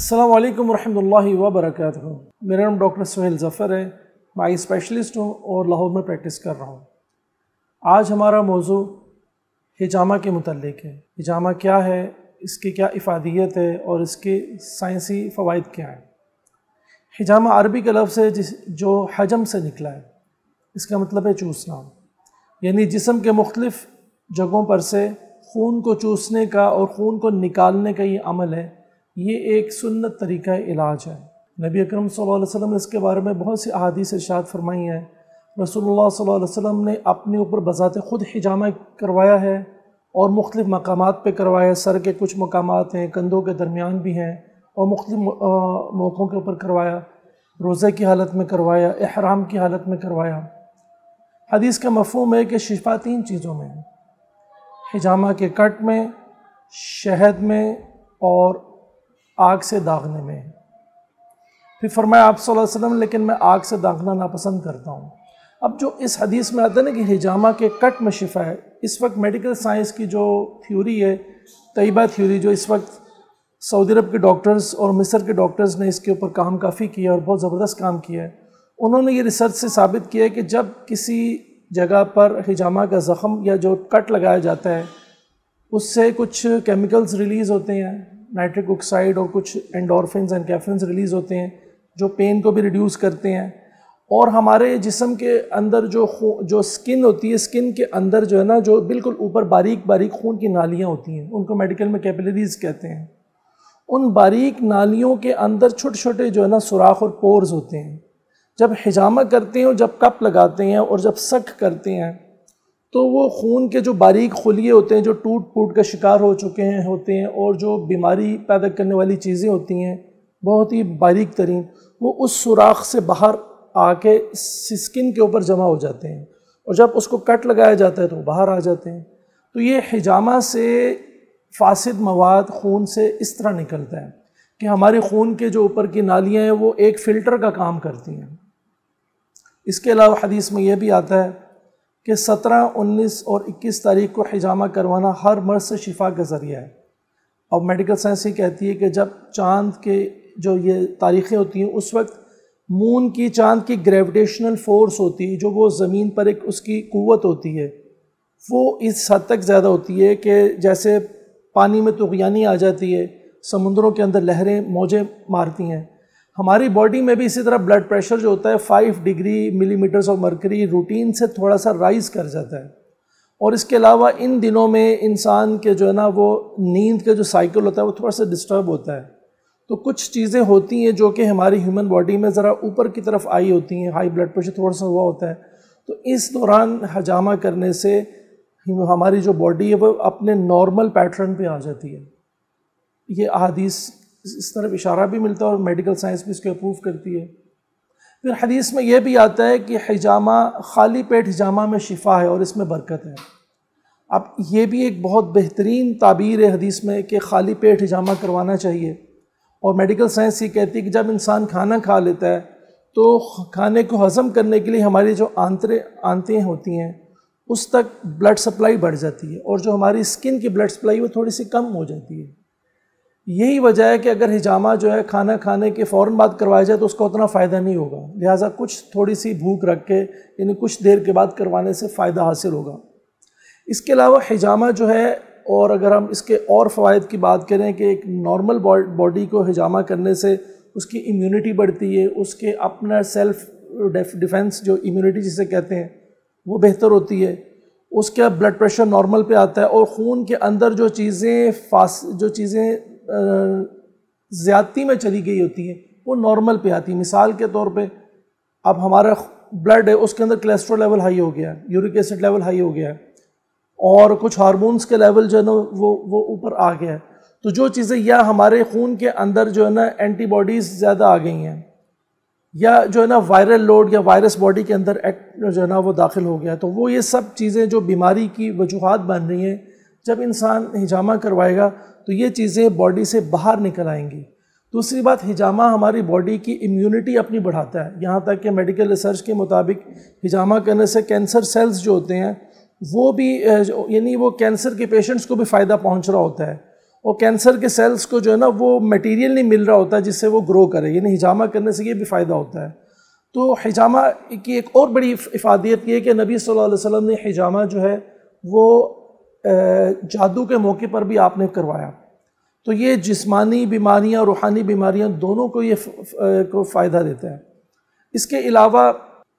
السلام علیکم ورحمۃ اللہ وبرکاتہ۔ میرا نام ڈاکٹر سہیل ظفر ہے، میں آئی اسپیشلسٹ ہوں اور لاہور میں پریکٹس کر رہا ہوں۔ آج ہمارا موضوع حجامہ کے متعلق ہے۔ حجامہ کیا ہے، اس کی کیا افادیت ہے اور اس کے سائنسی فوائد کیا ہیں۔ حجامہ عربی کا لفظ ہے جو حجم سے نکلا ہے۔ اس کا مطلب ہے چوسنا، یعنی جسم کے مختلف جگہوں پر سے خون کو چوسنے کا اور خون کو نکالنے کا یہ عمل ہے۔ یہ ایک سنت طریقہ علاج ہے۔ نبی اکرم صلی اللہ علیہ وسلم نے اس کے بارے میں بہت سی احادیث ارشاد فرمائی ہیں۔ رسول اللہ صلی اللہ علیہ وسلم نے اپنے اوپر بذات خود حجامہ کروایا ہے اور مختلف مقامات پہ کروایا ہے۔ سر کے کچھ مقامات ہیں، کندھوں کے درمیان بھی ہیں، اور مختلف موقعوں کے اوپر کروایا۔ روزے کی حالت میں کروایا، احرام کی حالت میں کروایا۔ حدیث کا مفہوم ہے کہ شفا 3 چیزوں میں ہے: حجامہ کے کٹ میں، شہد میں اور آگ سے داغنے میں۔ پھر فرمایا آپ صلی اللہ علیہ وسلم، لیکن میں آگ سے داغنا ناپسند کرتا ہوں۔ اب جو اس حدیث میں آتا ہے نا کہ حجامہ کے کٹ میں شفا ہے، اس وقت میڈیکل سائنس کی جو تھیوری ہے، طیبہ تھیوری، جو اس وقت سعودی عرب کے ڈاکٹرز اور مصر کے ڈاکٹرز نے اس کے اوپر کام کافی کیا اور بہت زبردست کام کیا ہے۔ انہوں نے یہ ریسرچ سے ثابت کیا ہے کہ جب کسی جگہ پر حجامہ کا زخم یا جو کٹ لگایا جاتا ہے، اس سے کچھ کیمیکلز ریلیز ہوتے ہیں، نائٹرک آکسائڈ اور کچھ اینڈورفنز اینڈ کیفرنز ریلیز ہوتے ہیں جو پین کو بھی ریڈیوس کرتے ہیں، اور ہمارے جسم کے اندر جو سکن ہوتی ہے، سکن کے اندر جو ہے نا، جو بالکل اوپر باریک باریک خون کی نالیاں ہوتی ہیں، ان کو میڈیکل میں کیپلریز کہتے ہیں۔ ان باریک نالیوں کے اندر چھوٹے چھوٹے جو ہے نا سوراخ اور پورز ہوتے ہیں۔ جب حجامہ کرتے ہیں اور جب کپ لگاتے ہیں اور جب سک کرتے ہیں تو وہ خون کے جو باریک خلیے ہوتے ہیں جو ٹوٹ پھوٹ کا شکار ہو چکے ہوتے ہیں اور جو بیماری پیدا کرنے والی چیزیں ہوتی ہیں بہت ہی باریک ترین، وہ اس سوراخ سے باہر آ کے سکن کے اوپر جمع ہو جاتے ہیں، اور جب اس کو کٹ لگایا جاتا ہے تو وہ باہر آ جاتے ہیں۔ تو یہ حجامہ سے فاسد مواد خون سے اس طرح نکلتا ہے کہ ہمارے خون کے جو اوپر کی نالیاں ہیں وہ ایک فلٹر کا کام کرتی ہیں۔ اس کے علاوہ حدیث میں یہ بھی آتا ہے کہ 17، 19 اور 21 تاریخ کو حجامہ کروانا ہر مرض سے شفا کا ذریعہ ہے۔ اور میڈیکل سائنس یہ کہتی ہے کہ جب چاند کے جو یہ تاریخیں ہوتی ہیں، اس وقت مون کی، چاند کی گریویٹیشنل فورس ہوتی ہے، جو وہ زمین پر ایک اس کی قوت ہوتی ہے، وہ اس حد تک زیادہ ہوتی ہے کہ جیسے پانی میں طغیانی آ جاتی ہے، سمندروں کے اندر لہریں موجیں مارتی ہیں۔ ہماری باڈی میں بھی اسی طرح بلڈ پریشر جو ہوتا ہے 5 ڈگری ملی میٹرز آف مرکری روٹین سے تھوڑا سا رائز کر جاتا ہے۔ اور اس کے علاوہ ان دنوں میں انسان کے جو ہے نا وہ نیند کا جو سائیکل ہوتا ہے وہ تھوڑا سا ڈسٹرب ہوتا ہے۔ تو کچھ چیزیں ہوتی ہیں جو کہ ہماری ہیومن باڈی میں ذرا اوپر کی طرف آئی ہوتی ہیں، ہائی بلڈ پریشر تھوڑا سا ہوا ہوتا ہے، تو اس دوران حجامہ کرنے سے ہماری جو باڈی ہے وہ اپنے نارمل پیٹرن پہ آ جاتی ہے۔ یہ احادیث اس طرف اشارہ بھی ملتا ہے اور میڈیکل سائنس بھی اس کو اپروو کرتی ہے۔ پھر حدیث میں یہ بھی آتا ہے کہ حجامہ، خالی پیٹ حجامہ میں شفا ہے اور اس میں برکت ہے۔ اب یہ بھی ایک بہت بہترین تعبیر ہے حدیث میں کہ خالی پیٹ حجامہ کروانا چاہیے، اور میڈیکل سائنس یہ کہتی ہے کہ جب انسان کھانا کھا لیتا ہے تو کھانے کو ہضم کرنے کے لیے ہماری جو آنتیں ہوتی ہیں اس تک بلڈ سپلائی بڑھ جاتی ہے، اور جو ہماری سکن کی بلڈ سپلائی وہ تھوڑی سی کم ہو جاتی ہے۔ یہی وجہ ہے کہ اگر حجامہ جو ہے کھانا کھانے کے فوراً بعد کروایا جائے تو اس کا اتنا فائدہ نہیں ہوگا، لہٰذا کچھ تھوڑی سی بھوک رکھ کے، یعنی کچھ دیر کے بعد کروانے سے فائدہ حاصل ہوگا۔ اس کے علاوہ حجامہ جو ہے، اور اگر ہم اس کے اور فوائد کی بات کریں کہ ایک نارمل باڈی کو حجامہ کرنے سے اس کی امیونٹی بڑھتی ہے، اس کے اپنا سیلف ڈیفنس جو امیونٹی جسے کہتے ہیں وہ بہتر ہوتی ہے، اس کا بلڈ پریشر نارمل پہ آتا ہے، اور خون کے اندر جو چیزیں زیادتی میں چلی گئی ہوتی ہیں وہ نارمل پہ آتی ہیں۔ مثال کے طور پہ اب ہمارا بلڈ ہے، اس کے اندر کولیسٹرول لیول ہائی ہو گیا ہے، یورک ایسڈ لیول ہائی ہو گیا ہے، اور کچھ ہارمونز کے لیول جو ہے نا وہ اوپر آ گیا ہے، تو جو چیزیں یا ہمارے خون کے اندر جو ہے نا اینٹی باڈیز زیادہ آ گئی ہیں، یا جو ہے نا وائرل لوڈ یا وائرس باڈی کے اندر جو ہے نا وہ داخل ہو گیا، تو وہ یہ سب چیزیں جو بیماری کی وجوہات بن رہی ہیں، جب انسان حجامہ کروائے گا تو یہ چیزیں باڈی سے باہر نکل آئیں گی۔ دوسری بات، حجامہ ہماری باڈی کی امیونٹی اپنی بڑھاتا ہے، یہاں تک کہ میڈیکل ریسرچ کے مطابق حجامہ کرنے سے کینسر سیلز جو ہوتے ہیں وہ بھی، یعنی وہ کینسر کے پیشنٹس کو بھی فائدہ پہنچ رہا ہوتا ہے، اور کینسر کے سیلز کو جو ہے نا وہ میٹیریل نہیں مل رہا ہوتا جس سے وہ گرو کرے، یعنی حجامہ کرنے سے یہ بھی فائدہ ہوتا ہے۔ تو حجامہ کی ایک اور بڑی افادیت یہ ہے کہ نبی صلی اللہ علیہ وسلم نے حجامہ جو ہے وہ جادو کے موقع پر بھی آپ نے کروایا، تو یہ جسمانی بیماریاں روحانی بیماریاں دونوں کو یہ کو فائدہ دیتا ہے۔ اس کے علاوہ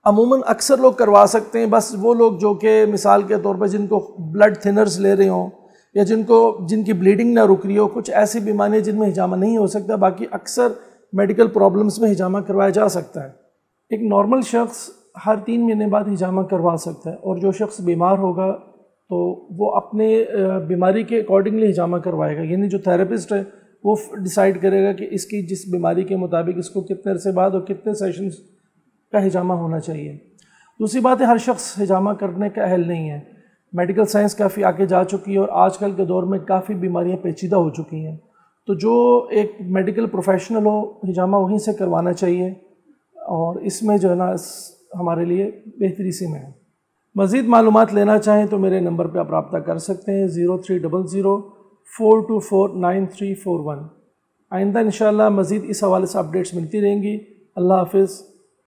عموماً اکثر لوگ کروا سکتے ہیں، بس وہ لوگ جو کہ مثال کے طور پر جن کو بلڈ تھنرز لے رہے ہوں یا جن کی بلیڈنگ نہ رک رہی ہو، کچھ ایسی بیماریاں جن میں حجامہ نہیں ہو سکتا، باقی اکثر میڈیکل پرابلمس میں حجامہ کروایا جا سکتا ہے۔ ایک نارمل شخص ہر 3 مہینے بعد حجامہ کروا سکتا ہے، اور جو شخص بیمار ہوگا تو وہ اپنے بیماری کے اکارڈنگلی حجامہ کروائے گا، یعنی جو تھراپسٹ ہے وہ ڈیسائیڈ کرے گا کہ اس کی جس بیماری کے مطابق اس کو کتنے عرصے بعد اور کتنے سیشنز کا حجامہ ہونا چاہیے۔ دوسری بات ہے، ہر شخص حجامہ کرنے کا اہل نہیں ہے، میڈیکل سائنس کافی آگے جا چکی ہے اور آج کل کے دور میں کافی بیماریاں پیچیدہ ہو چکی ہیں، تو جو ایک میڈیکل پروفیشنل ہو حجامہ وہیں سے کروانا چاہیے، اور اس میں جو ہے نا ہمارے لیے بہتری سی میں ہے۔ مزید معلومات لینا چاہیں تو میرے نمبر پہ آپ رابطہ کر سکتے ہیں 0300 4249341۔ آئندہ انشاءاللہ مزید اس حوالے سے اپڈیٹس ملتی رہیں گی۔ اللہ حافظ۔